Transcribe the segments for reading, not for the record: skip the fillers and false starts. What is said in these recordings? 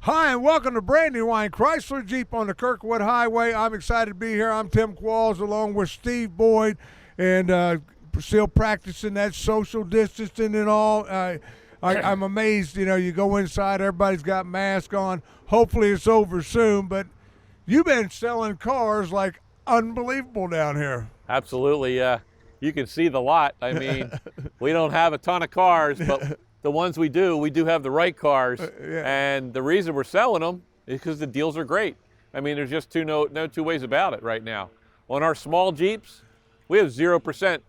Hi, and welcome to Brandywine Chrysler Jeep on the Kirkwood Highway. I'm excited to be here. I'm Tim Qualls along with Steve Boyd, and still practicing that social distancing and all. I'm amazed, you go inside, everybody's got masks on. Hopefully it's over soon, but you've been selling cars like unbelievable down here. Absolutely. You can see the lot. I mean, we don't have a ton of cars, but the ones we do have the right cars. Yeah. And the reason we're selling them is because the deals are great. I mean, there's just no two ways about it right now. On our small Jeeps, we have 0%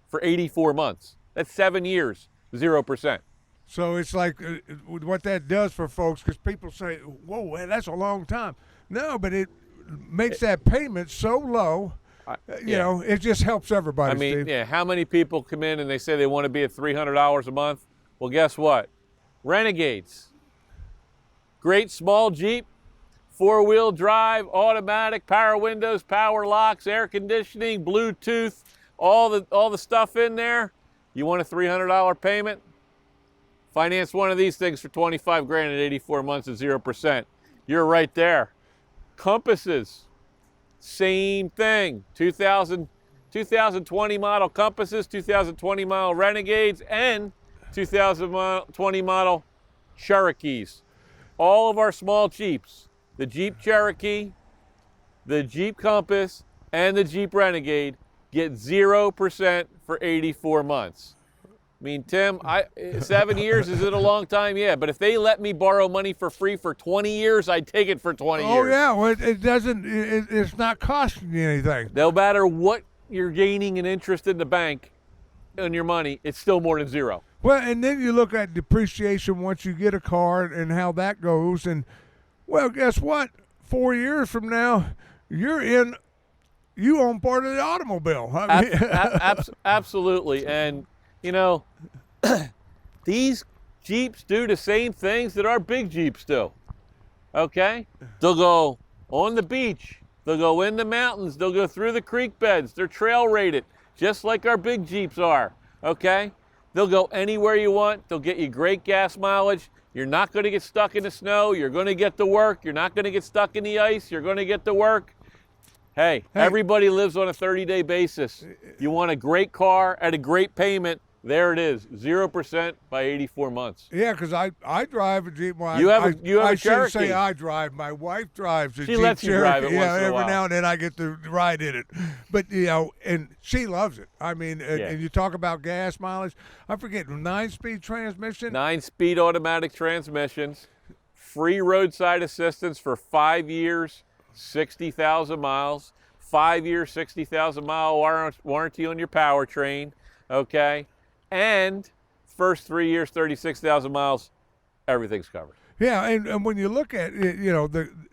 for 84 months. That's 7 years, 0%. So it's like what that does for folks, because people say, whoa, man, that's a long time. No, but it makes that payment so low, it just helps everybody, I mean, Steve. yeah, how many people come in and they say they want to be at $300 a month? Well, guess what? Renegades. Great small Jeep, four-wheel drive, automatic, power windows, power locks, air conditioning, Bluetooth, all the stuff in there. You want a $300 payment? Finance one of these things for $25 grand at 84 months at 0%. You're right there. Compasses, same thing. 2020 model Compasses, 2020 model Renegades, and 2020 model Cherokees. All of our small Jeeps, the Jeep Cherokee, the Jeep Compass, and the Jeep Renegade get 0% for 84 months. I mean, Tim, 7 years, is it a long time? Yeah, but if they let me borrow money for free for 20 years, I'd take it for 20 years. Oh, yeah, well, it's not costing you anything. No matter what you're gaining in interest in the bank on your money, it's still more than zero. Well, and then you look at depreciation once you get a car and how that goes. And, well, guess what? 4 years from now, you own part of the automobile. Absolutely. And, these Jeeps do the same things that our big Jeeps do. Okay? They'll go on the beach. They'll go in the mountains. They'll go through the creek beds. They're trail rated, just like our big Jeeps are. Okay? They'll go anywhere you want. They'll get you great gas mileage. You're not going to get stuck in the snow. You're going to get to work. You're not going to get stuck in the ice. You're going to get to work. Hey, everybody lives on a 30-day basis. You want a great car at a great payment. There it is, 0% by 84 months. Yeah, because I drive a Jeep. Well, you have a I Cherokee. Shouldn't say I drive. My wife drives a Jeep Cherokee. She lets you drive it once in a while. Every now and then I get to ride in it. But, and she loves it. I mean, and you talk about gas mileage. I forget, 9-speed transmission? 9-speed automatic transmissions, free roadside assistance for 5 years, 60,000 miles, 5 year, 60,000 mile warranty on your powertrain, okay? And first 3 years, 36,000 miles, everything's covered. Yeah, and when you look at it,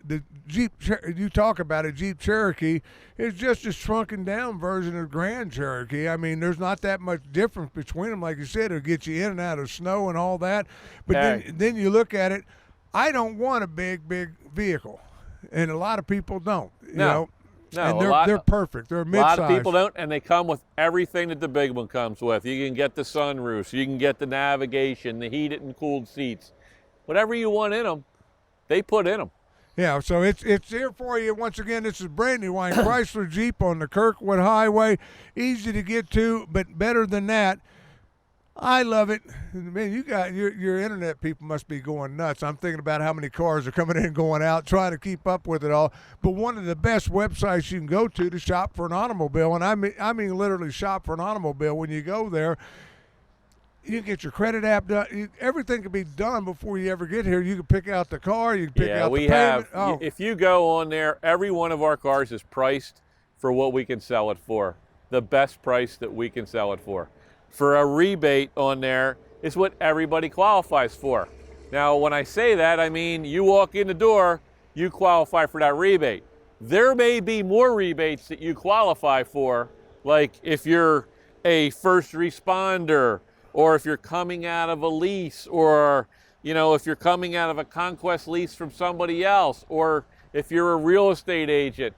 the Jeep, you talk about a Jeep Cherokee, it's just a shrunken down version of Grand Cherokee. I mean, there's not that much difference between them. Like you said, it'll get you in and out of snow and all that. But then you look at it, I don't want a big vehicle, and a lot of people don't. No, and they're perfect. They're mid-size. A lot of people don't, and they come with everything that the big one comes with. You can get the sunroofs, you can get the navigation, the heated and cooled seats. Whatever you want in them, they put in them. Yeah, so it's here for you. Once again, this is Brandywine Chrysler Jeep on the Kirkwood Highway. Easy to get to, but better than that, I love it. Man, you got your internet people must be going nuts. I'm thinking about how many cars are coming in and going out, trying to keep up with it all. But one of the best websites you can go to shop for an automobile, and I mean literally shop for an automobile. When you go there, you can get your credit app done. Everything can be done before you ever get here. You can pick out the car. You can pick out the payment. If you go on there, every one of our cars is priced for what we can sell it for, the best price that we can sell it for. For a rebate on there is what everybody qualifies for. Now, when I say that, I mean you walk in the door, you qualify for that rebate. There may be more rebates that you qualify for, like if you're a first responder, or if you're coming out of a lease, or if you're coming out of a conquest lease from somebody else, or if you're a real estate agent.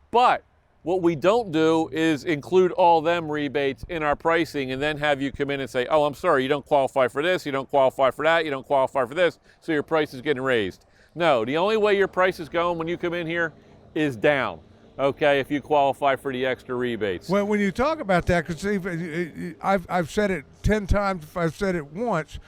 But what we don't do is include all them rebates in our pricing and then have you come in and say, oh, I'm sorry, you don't qualify for this, you don't qualify for that, you don't qualify for this, so your price is getting raised. No, the only way your price is going when you come in here is down, okay, if you qualify for the extra rebates. Well, when you talk about that, because I've said it 10 times, if I've said it once,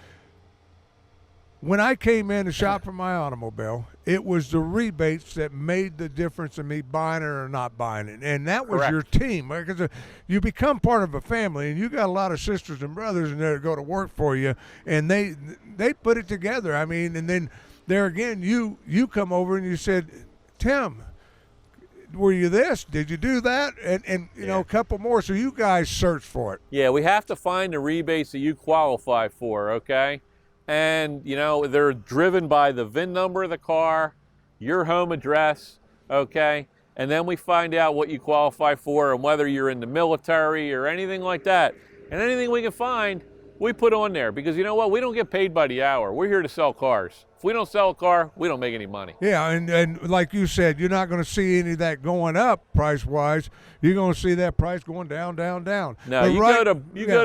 when I came in to shop for my automobile, it was the rebates that made the difference in me buying it or not buying it. And that was Correct. your team. Because you become part of a family, and you got a lot of sisters and brothers in there that go to work for you, and they put it together. I mean, and then there again, you come over and you said, Tim, were you this? Did you do that? And you know, a couple more. So you guys search for it. Yeah, we have to find the rebates that you qualify for, okay? And, you know, they're driven by the VIN number of the car, your home address, okay? And then we find out what you qualify for and whether you're in the military or anything like that. And anything we can find, we put on there. Because you know what? We don't get paid by the hour. We're here to sell cars. If we don't sell a car, we don't make any money. Yeah, and like you said, you're not going to see any of that going up price-wise. You're going to see that price going down, down, down. No, But you right- go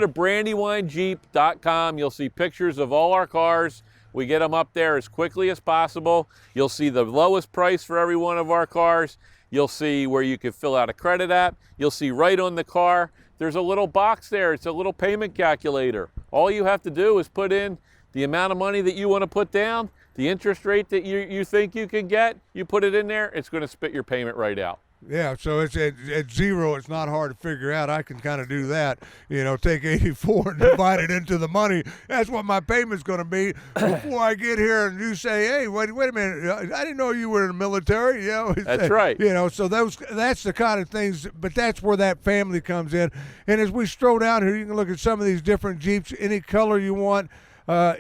to brandywinejeep.com. You'll see pictures of all our cars. We get them up there as quickly as possible. You'll see the lowest price for every one of our cars. You'll see where you can fill out a credit app. You'll see right on the car, there's a little box there. It's a little payment calculator. All you have to do is put in the amount of money that you want to put down, the interest rate that you think you can get. You put it in there, it's going to spit your payment right out. Yeah, so it's at zero. It's not hard to figure out. I can kind of do that. You know, take 84 and divide it into the money. That's what my payment's going to be before I get here. And you say, "Hey, wait a minute! I didn't know you were in the military." You know, That's right. You know, so that's the kind of things. But that's where that family comes in. And as we stroll down here, you can look at some of these different Jeeps, any color you want.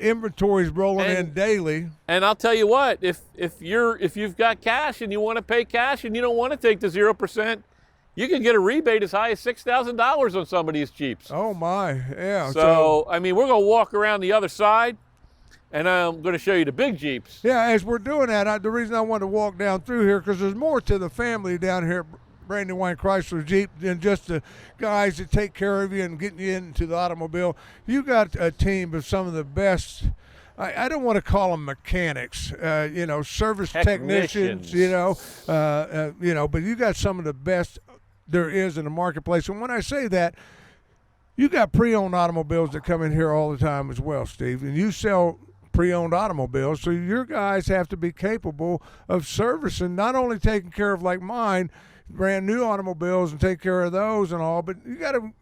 Inventory's rolling in daily. And I'll tell you what, if you've got cash and you want to pay cash and you don't want to take the 0%, you can get a rebate as high as $6,000 on some of these Jeeps. Oh my, yeah. So I mean, we're going to walk around the other side, and I'm going to show you the big Jeeps. Yeah, as we're doing that, the reason I wanted to walk down through here, because there's more to the family down here at Brandywine Chrysler Jeep than just the guys that take care of you and getting you into the automobile. You got a team of some of the best. I don't want to call them mechanics, you know, service technicians, you know, but you got some of the best there is in the marketplace. And when I say that, you got pre-owned automobiles that come in here all the time as well, Steve, and you sell pre-owned automobiles, so your guys have to be capable of servicing, not only taking care of, like mine, brand new automobiles and take care of those and all, but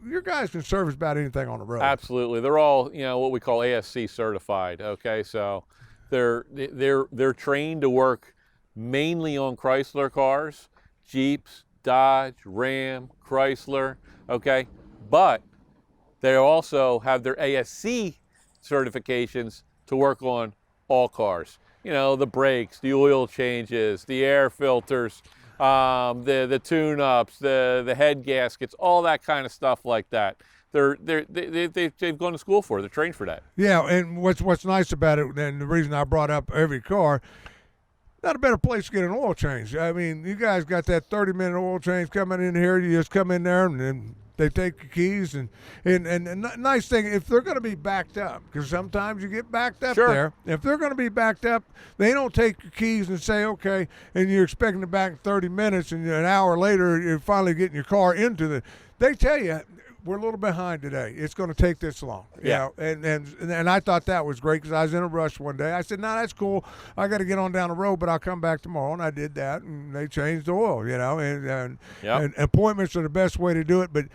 your guys can service about anything on the road. Absolutely. They're all, you know, what we call ASC certified, okay? So they're trained to work mainly on Chrysler cars, Jeeps, Dodge, Ram, Chrysler, okay? But they also have their ASC certifications to work on all cars. You know, the brakes, the oil changes, the air filters, the tune-ups, the head gaskets, all that kind of stuff like that. They've gone to school for it. They're trained for that. Yeah, and what's nice about it, and the reason I brought up every car, not a better place to get an oil change. I mean, you guys got that 30-minute oil change coming in here. You just come in there and then they take the keys, and nice thing, if they're going to be backed up, because sometimes you get backed up there. If they're going to be backed up, they don't take your keys and say, okay, and you're expecting to back in 30 minutes, and an hour later you're finally getting your car into they tell you, we're a little behind today. It's going to take this long. Yeah. You know, and I thought that was great because I was in a rush one day. I said, no, that's cool. I got to get on down the road, but I'll come back tomorrow. And I did that, and they changed the oil, you know. And appointments are the best way to do it. But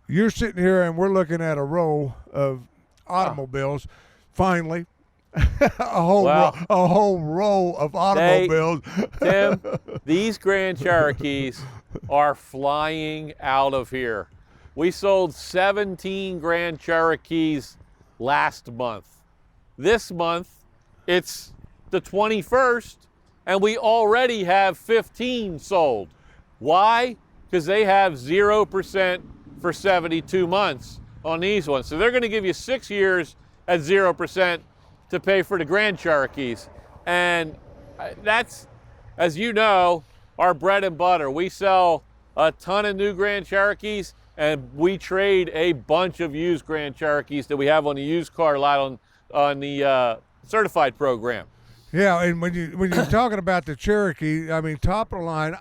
you're sitting here, and we're looking at a row of automobiles. Finally, a whole row of automobiles. Tim, these Grand Cherokees are flying out of here. We sold 17 Grand Cherokees last month. This month, it's the 21st, and we already have 15 sold. Why? Because they have 0% for 72 months on these ones. So they're going to give you 6 years at 0% to pay for the Grand Cherokees. And that's, as you know, our bread and butter. We sell a ton of new Grand Cherokees, and we trade a bunch of used Grand Cherokees that we have on the used car lot on the certified program. Yeah, and when you're talking about the Cherokee, I mean, top of the line.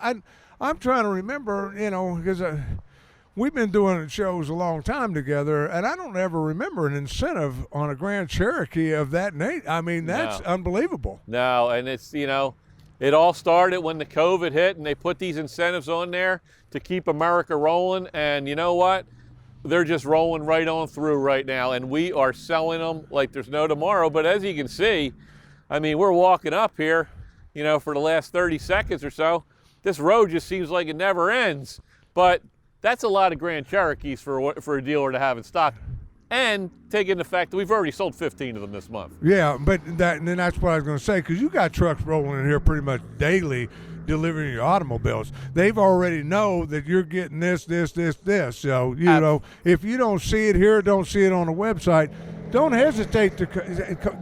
I'm trying to remember, because we've been doing shows a long time together, and I don't ever remember an incentive on a Grand Cherokee of that nature. I mean, that's unbelievable. No, and it's, it all started when the COVID hit, and they put these incentives on there to keep America rolling, and you know what? They're just rolling right on through right now, and we are selling them like there's no tomorrow. But as you can see, I mean, we're walking up here, for the last 30 seconds or so. This road just seems like it never ends. But that's a lot of Grand Cherokees for a dealer to have in stock. And taking the fact that we've already sold 15 of them this month. Yeah, but that's what I was going to say, because you got trucks rolling in here pretty much daily delivering your automobiles. They've already know that you're getting this. So, if you don't see it here, don't see it on the website, don't hesitate to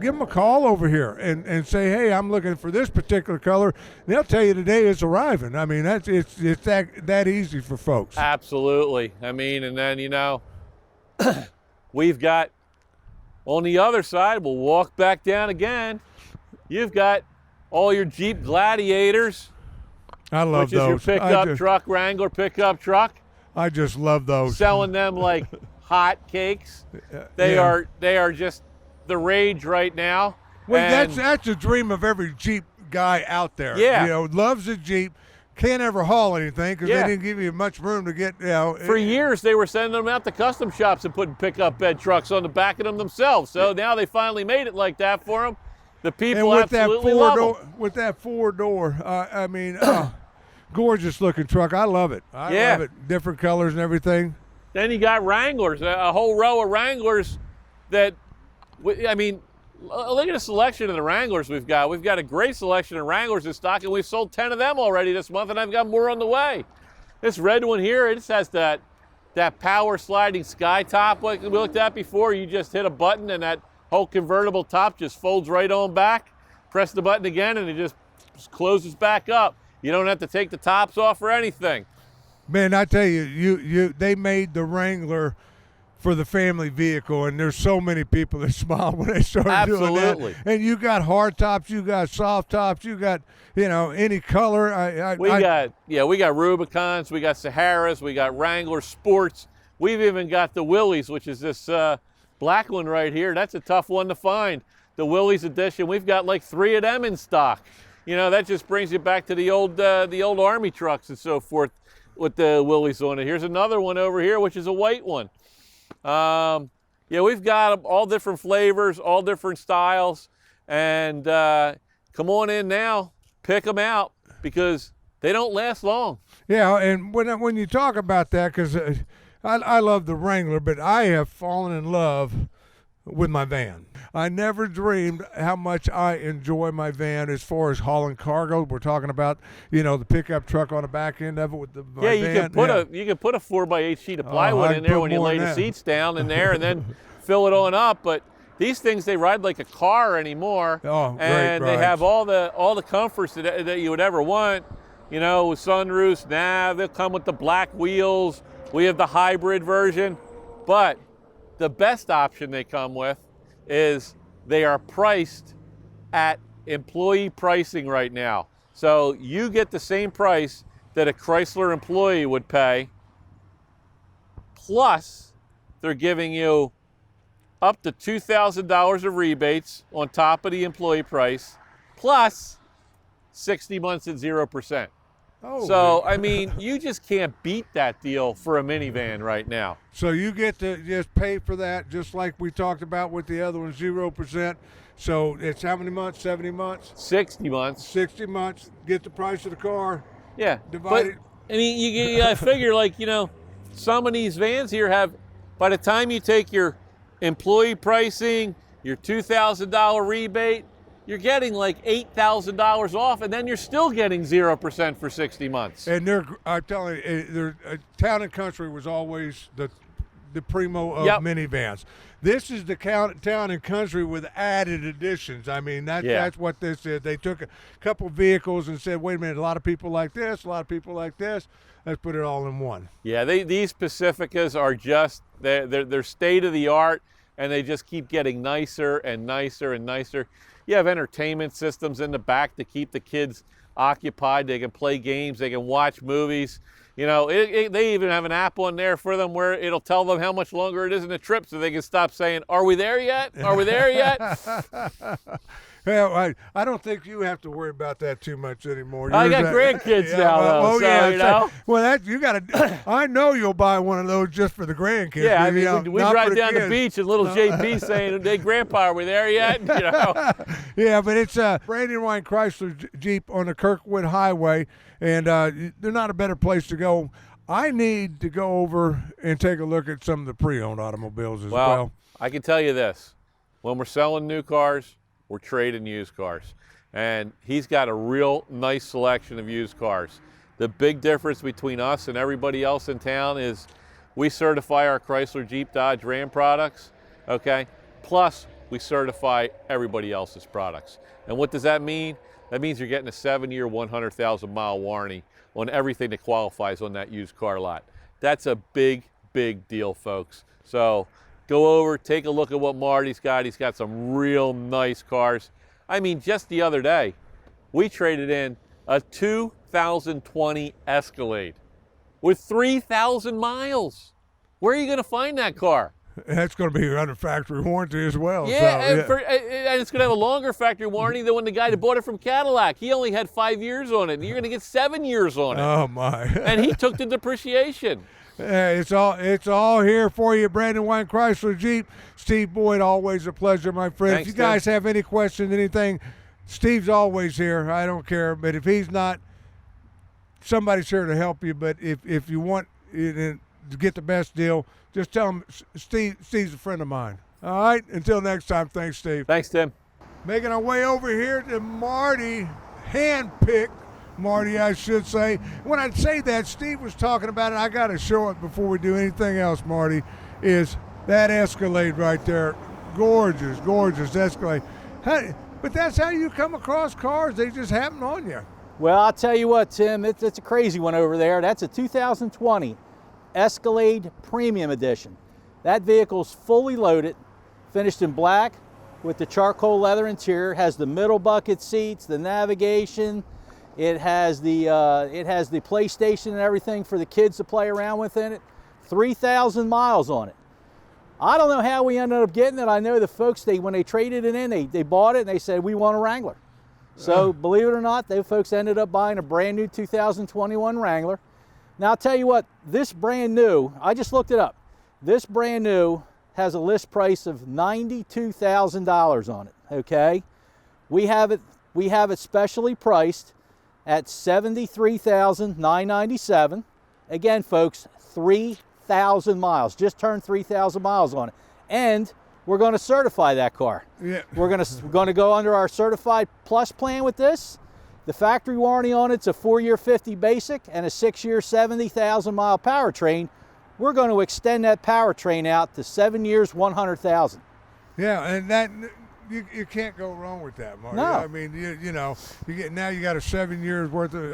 give them a call over here and say, hey, I'm looking for this particular color. And they'll tell you today it's arriving. I mean, it's that easy for folks. Absolutely. I mean, and then, we've got, on the other side, we'll walk back down again. You've got all your Jeep Gladiators. I love those. Which is your pickup truck, Wrangler pickup truck. I just love those. Selling them like hot cakes. They are just the rage right now. Well, that's a dream of every Jeep guy out there. Yeah. Loves a Jeep. Can't ever haul anything because they didn't give you much room to get, For years, they were sending them out to custom shops and putting pickup bed trucks on the back of them themselves. So now they finally made it like that for them. The people absolutely love them. With that four-door, gorgeous looking truck. I love it. I love it. Different colors and everything. Then you got Wranglers, a whole row of Wranglers that, look at the selection of the Wranglers we've got. We've got a great selection of Wranglers in stock, and we've sold 10 of them already this month, and I've got more on the way. This red one here, it just has that power sliding sky top like we looked at before. You just hit a button, and that whole convertible top just folds right on back. Press the button again, and it just closes back up. You don't have to take the tops off or anything. Man, I tell you, they made the Wrangler for the family vehicle, and there's so many people that smile when they start doing that. And you got hard tops, you got soft tops, you got any color. We got Rubicons, we got Saharas, we got Wrangler Sports. We've even got the Willys, which is this black one right here. That's a tough one to find. The Willys edition. We've got like 3 of them in stock. That just brings you back to the old Army trucks and so forth with the Willys on it. Here's another one over here, which is a white one. We've got all different flavors, all different styles, and come on in now, pick them out because they don't last long. Yeah, and when you talk about that, because I love the Wrangler, but I have fallen in love with my van. I never dreamed how much I enjoy my van as far as hauling cargo. We're talking about, the pickup truck on the back end of it with the van. You can put a 4x8 sheet of plywood in there when you lay the seats down in there and then fill it on up. But these things, they ride like a car anymore. Oh, and they have all the comforts that you would ever want. With sunroofs, nav. They'll come with the black wheels. We have the hybrid version, but the best option they come with is they are priced at employee pricing right now. So you get the same price that a Chrysler employee would pay, plus they're giving you up to $2,000 of rebates on top of the employee price, plus 60 months at 0%. Oh, so, you just can't beat that deal for a minivan right now. So you get to just pay for that, just like we talked about with the other one, 0%. So it's how many months? 70 months? 60 months. 60 months. Get the price of the car. Yeah. Divide it. You got to figure, some of these vans here have, by the time you take your employee pricing, your $2,000 rebate, you're getting like $8,000 off, and then you're still getting 0% for 60 months. And I'm telling you, Town and Country was always the primo of minivans. This is the Town and Country with added additions. That's what this is. They took a couple vehicles and said, wait a minute, a lot of people like this, a lot of people like this. Let's put it all in one. Yeah, these Pacificas are just, they're state of the art, and they just keep getting nicer and nicer and nicer. You have entertainment systems in the back to keep the kids occupied. They can play games, they can watch movies. You know, they even have an app on there for them where it'll tell them how much longer it is in the trip so they can stop saying, "Are we there yet? Are we there yet?" Well, I don't think you have to worry about that too much anymore. I got grandkids now, though. So, you know. Well, you got to. I know you'll buy one of those just for the grandkids. Yeah, I mean, you know, we drive down the beach and little JP saying, "Hey, Grandpa, are we there yet?" You know. Yeah, but it's Brandywine Chrysler Jeep on the Kirkwood Highway, and they're not a better place to go. I need to go over and take a look at some of the pre-owned automobiles as well. I can tell you this: when we're selling new cars, we're trading used cars. And he's got a real nice selection of used cars. The big difference between us and everybody else in town is we certify our Chrysler, Jeep, Dodge, Ram products, okay? Plus, we certify everybody else's products. And what does that mean? That means you're getting a 7-year, 100,000-mile warranty on everything that qualifies on that used car lot. That's a big, big deal, folks. So go over, take a look at what Marty's got. He's got some real nice cars. I mean, just the other day, we traded in a 2020 Escalade with 3,000 miles. Where are you going to find that car? That's going to be under factory warranty as well. Yeah, so, and it's going to have a longer factory warranty than when the guy that bought it from Cadillac. He only had 5 years on it, and you're going to get 7 years on it. Oh, my. And he took the depreciation. It's all here for you, Brandywine Chrysler Jeep. Steve Boyd, always a pleasure, my friend. Thanks, if you guys have any questions, anything, Steve's always here. I don't care. But if he's not, somebody's here to help you. But if you want to get the best deal, just tell him Steve's a friend of mine. All right? Until next time, thanks, Steve. Thanks, Tim. Making our way over here to Marty, handpicked. Marty, I should say. When I say that, Steve was talking about it. I got to show it before we do anything else, Marty, is that Escalade right there. Gorgeous, gorgeous Escalade. But that's how you come across cars. They just happen on you. Well, I'll tell you what, Tim, it's a crazy one over there. That's a 2020 Escalade Premium Edition. That vehicle's fully loaded, finished in black with the charcoal leather interior, has the middle bucket seats, the navigation. It has the PlayStation and everything for the kids to play around with in it. 3,000 miles on it. I don't know how we ended up getting it. I know the folks, when they traded it in, they bought it and they said, we want a Wrangler. So believe it or not, those folks ended up buying a brand new 2021 Wrangler. Now I'll tell you what, this brand new, I just looked it up. This brand new has a list price of $92,000 on it, okay? We have it specially priced at $73,997. Again, folks, 3,000 miles. Just turned 3,000 miles on it. And we're going to certify that car. Yeah. We're going to go under our Certified Plus plan with this. The factory warranty on it's a 4-year 50 basic and a 6-year 70,000 mile powertrain. We're going to extend that powertrain out to 7 years, 100,000. Yeah, and that you can't go wrong with that, Marty. No. I mean, you know, you got a 7 years worth of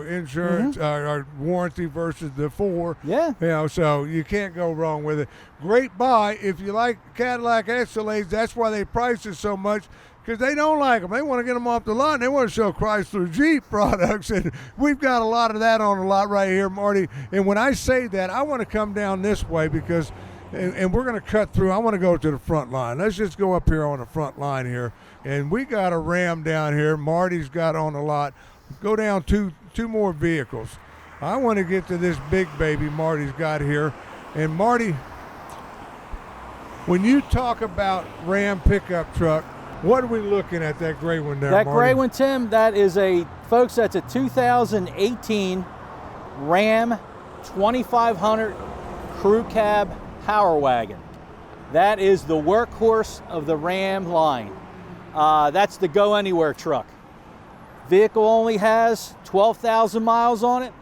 insurance or warranty versus the 4. Yeah. You know, so you can't go wrong with it. Great buy if you like Cadillac Escalades. That's why they price it so much. Because they don't like them. They want to get them off the lot. They want to show Chrysler Jeep products. And we've got a lot of that on the lot right here, Marty. And when I say that, I want to come down this way because, and we're going to cut through. I want to go to the front line. Let's just go up here on the front line here. And we got a Ram down here. Marty's got on the lot. Go down two more vehicles. I want to get to this big baby Marty's got here. And Marty, when you talk about Ram pickup truck, what are we looking at, that gray one there, That Marty? gray one, Tim, that's a 2018 Ram 2500 Crew Cab Power Wagon. That is the workhorse of the Ram line. That's the go anywhere truck. Vehicle only has 12,000 miles on it.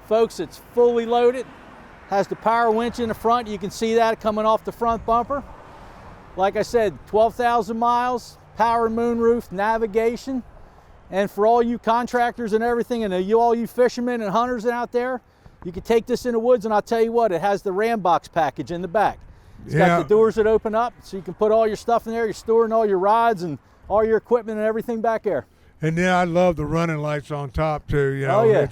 Folks, it's fully loaded. Has the power winch in the front. You can see that coming off the front bumper. Like I said, 12,000 miles, power moonroof, navigation. And for all you contractors and everything, and all you fishermen and hunters out there, you can take this in the woods, and I'll tell you what, it has the Ram box package in the back. It's got the doors that open up, so you can put all your stuff in there. You're storing all your rods and all your equipment and everything back there. And then I love the running lights on top too. You know, Oh, yeah.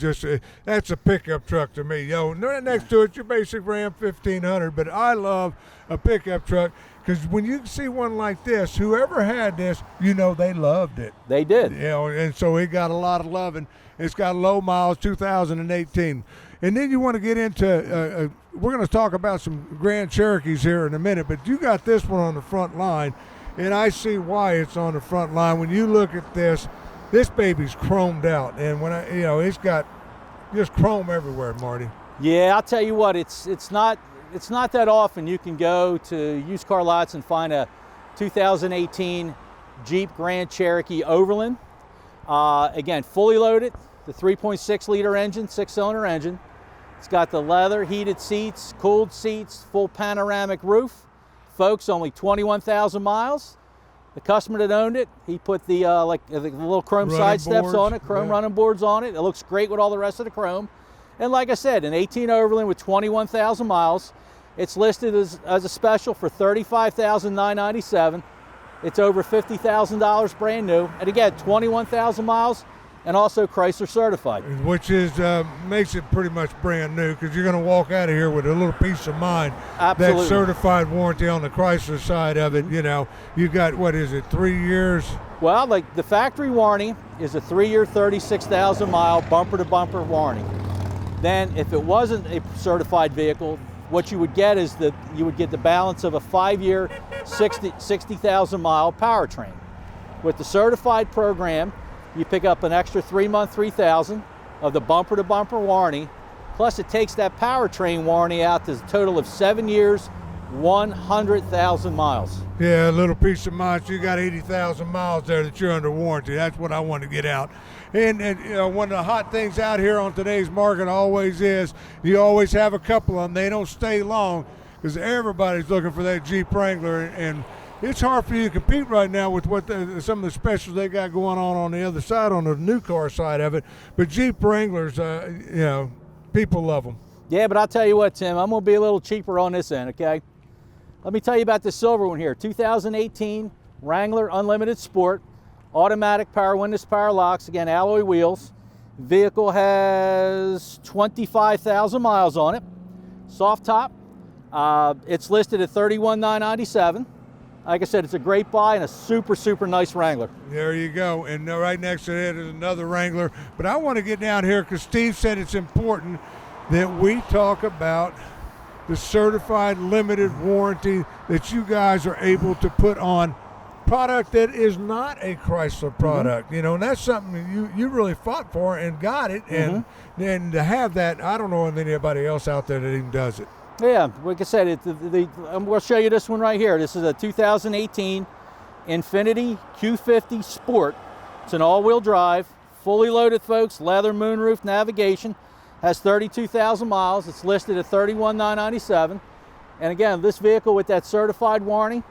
That's a pickup truck to me. Yo, right next to it, your basic Ram 1500. But I love a pickup truck because when you see one like this, whoever had this, you know, they loved it. They did. You know, and so it got a lot of love, and it's got low miles, 2018. And then you want to get into, we're going to talk about some Grand Cherokees here in a minute, but you got this one on the front line, and I see why it's on the front line. When you look at this baby's chromed out, and when it's got just chrome everywhere, Marty. Yeah, I'll tell you what, it's not that often you can go to used car lots and find a 2018 Jeep Grand Cherokee Overland. Again, fully loaded, the 3.6 liter engine, 6-cylinder engine. It's got the leather, heated seats, cooled seats, full panoramic roof. Folks, only 21,000 miles. The customer that owned it, he put the the little chrome Running side steps boards, on it, chrome yeah. running boards on it. It looks great with all the rest of the chrome. And like I said, an 18 Overland with 21,000 miles. It's listed as a special for $35,997. It's over $50,000 brand new. And again, 21,000 miles and also Chrysler certified. Which is makes it pretty much brand new because you're going to walk out of here with a little peace of mind. Absolutely. That certified warranty on the Chrysler side of it, you know, you got, 3 years? Well, like the factory warranty is a 3-year, 36,000 mile bumper to bumper warranty. Then if it wasn't a certified vehicle, what you would get is that you would get the balance of a 5-year, 60,000 mile powertrain. With the certified program, you pick up an extra 3-month 3,000 of the bumper to bumper warranty. Plus it takes that powertrain warranty out to a total of 7 years, 100,000 miles. Yeah, a little peace of mind. So you got 80,000 miles there that you're under warranty. That's what I want to get out. And you know, one of the hot things out here on today's market always is you always have a couple of them. They don't stay long because everybody's looking for that Jeep Wrangler, and it's hard for you to compete right now with what some of the specials they got going on the other side, on the new car side of it. But Jeep Wranglers, you know, people love them. Yeah, but I'll tell you what, Tim, I'm going to be a little cheaper on this end, okay? Let me tell you about this silver one here. 2018 Wrangler Unlimited Sport, automatic power windows, power locks, again, alloy wheels. Vehicle has 25,000 miles on it. Soft top. It's listed at $31,997. Like I said, it's a great buy and a super, super nice Wrangler. There you go. And right next to it is another Wrangler. But I want to get down here because Steve said it's important that we talk about the certified limited warranty that you guys are able to put on product that is not a Chrysler product. You know, and that's something you really fought for and got it. And to have that, I don't know of anybody else out there that even does it. Yeah, like I said, I'm going to show you this one right here. This is a 2018 Infiniti Q50 Sport. It's an all-wheel drive, fully loaded, folks, leather moonroof navigation, has 32,000 miles. It's listed at $31,997. And again, this vehicle with that certified warranty,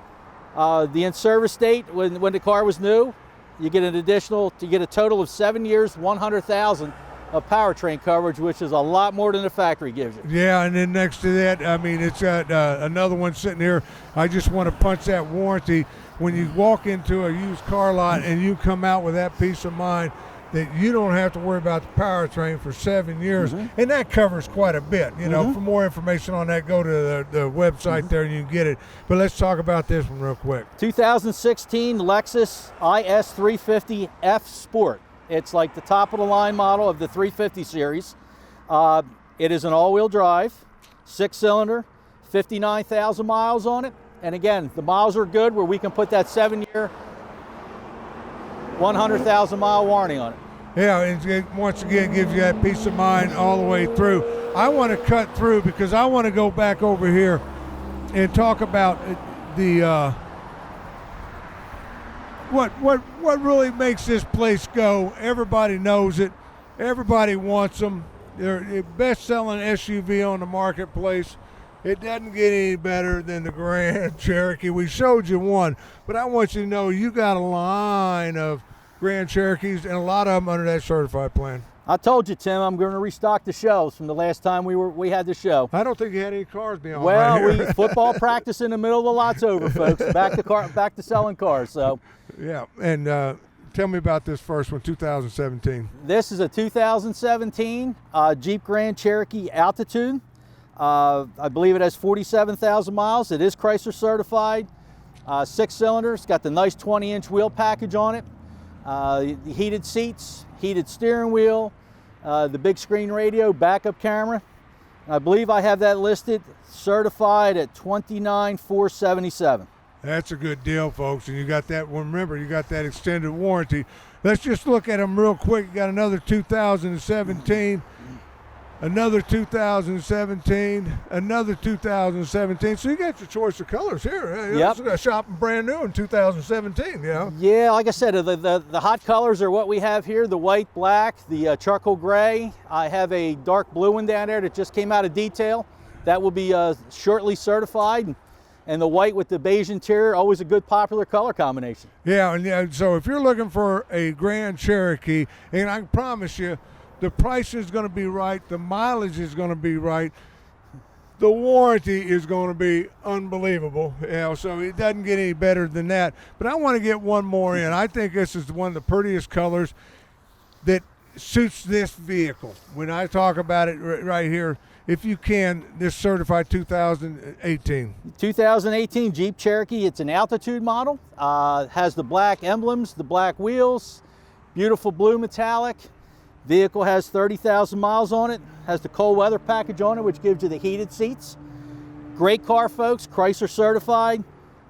the in-service date when the car was new, you get a total of 7 years, 100,000 of powertrain coverage, which is a lot more than the factory gives you. Yeah, and then next to that, I mean, it's got another one sitting here. I just want to punch that warranty. When you walk into a used car lot and you come out with that peace of mind that you don't have to worry about the powertrain for 7 years, and that covers quite a bit. You know, for more information on that, go to the website there and you can get it. But let's talk about this one real quick. 2016 Lexus Is 350 F Sport. It's like the top of the line model of the 350 series. It is an all-wheel drive, 6-cylinder, 59,000 miles on it. And again, the miles are good where we can put that 7-year, 100,000 mile warranty on it. Yeah, it once again gives you that peace of mind all the way through. I want to cut through because I want to go back over here and talk about the what really makes this place go. Everybody knows it. Everybody wants them. They're the best-selling SUV on the marketplace. It doesn't get any better than the Grand Cherokee. We showed you one, but I want you to know you got a line of Grand Cherokees and a lot of them under that certified plan. I told you, Tim, I'm going to restock the shelves from the last time we had the show. I don't think you had any cars beyond well, right here. football practice in the middle of the lot's over, folks. Back to selling cars. So Yeah, and tell me about this first one, 2017. This is a 2017 Jeep Grand Cherokee Altitude. I believe it has 47,000 miles. It is Chrysler certified. 6 cylinders, got the nice 20-inch wheel package on it. The heated seats, heated steering wheel, the big screen radio, backup camera. I believe I have that listed certified at $29,477. That's a good deal, folks. And you got that one. Remember, you got that extended warranty. Let's just look at them real quick. You got another 2017, another 2017, another 2017. So you got your choice of colors here. Yep. It's shopping brand new in 2017. You know. Yeah, like I said, the hot colors are what we have here: the white, black, the charcoal gray. I have a dark blue one down there that just came out of detail. That will be shortly certified. And the white with the beige interior, always a good popular color combination. Yeah, and so if you're looking for a Grand Cherokee, and I can promise you, the price is going to be right, the mileage is going to be right, the warranty is going to be unbelievable. You know, so it doesn't get any better than that. But I want to get one more in. I think this is one of the prettiest colors that suits this vehicle. When I talk about it right here, if you can, this certified 2018. 2018 Jeep Cherokee. It's an Altitude model. Has the black emblems, the black wheels, beautiful blue metallic. Vehicle has 30,000 miles on it. Has the cold weather package on it, which gives you the heated seats. Great car, folks. Chrysler certified.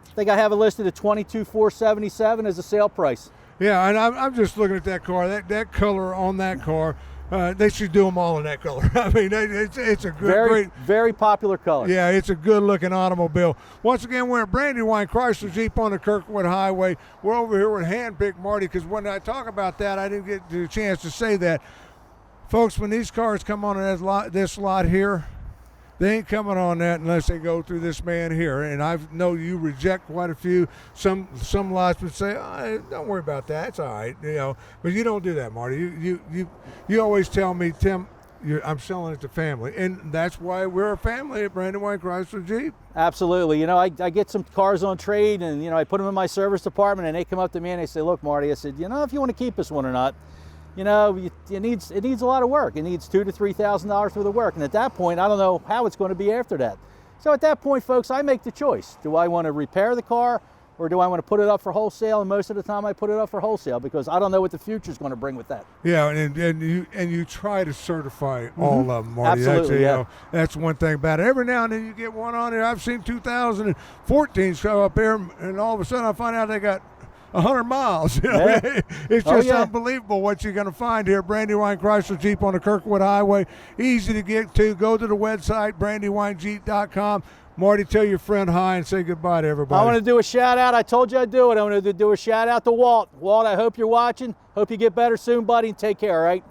I think I have it listed at $22,477 as a sale price. Yeah, and I'm just looking at that car. That color on that car. They should do them all in that color. I mean, it's a good, very popular color. Yeah, it's a good-looking automobile. Once again, we're at Brandywine Chrysler Jeep on the Kirkwood Highway. We're over here with Handpick Marty, because when I talk about that, I didn't get the chance to say that. Folks, when these cars come on this lot here, they ain't coming on that unless they go through this man here. And I know you reject quite a few. Some lots would say, oh, don't worry about that, it's all right, you know. But you don't do that, Marty. You always tell me, Tim, I'm selling it to family, and that's why we're a family at Brandywine Chrysler Jeep. Absolutely. You know, I get some cars on trade, and you know, I put them in my service department, and they come up to me and they say, look, Marty, I said, you know, if you want to keep this one or not, you know, it needs a lot of work. It needs $2,000 to $3,000 worth of work. And at that point, I don't know how it's going to be after that. So at that point, folks, I make the choice. Do I want to repair the car, or do I want to put it up for wholesale? And most of the time I put it up for wholesale, because I don't know what the future is going to bring with that. Yeah, and you try to certify all of them, Marty. Absolutely, That's one thing about it. Every now and then you get one on there. I've seen 2014s show up here, and all of a sudden I find out they got 100 miles. You know? Yeah. It's just unbelievable what you're going to find here. Brandywine Chrysler Jeep on the Kirkwood Highway. Easy to get to. Go to the website, brandywinejeep.com. Marty, tell your friend hi and say goodbye to everybody. I want to do a shout out. I told you I'd do it. I want to do a shout out to Walt. Walt, I hope you're watching. Hope you get better soon, buddy, and take care, all right?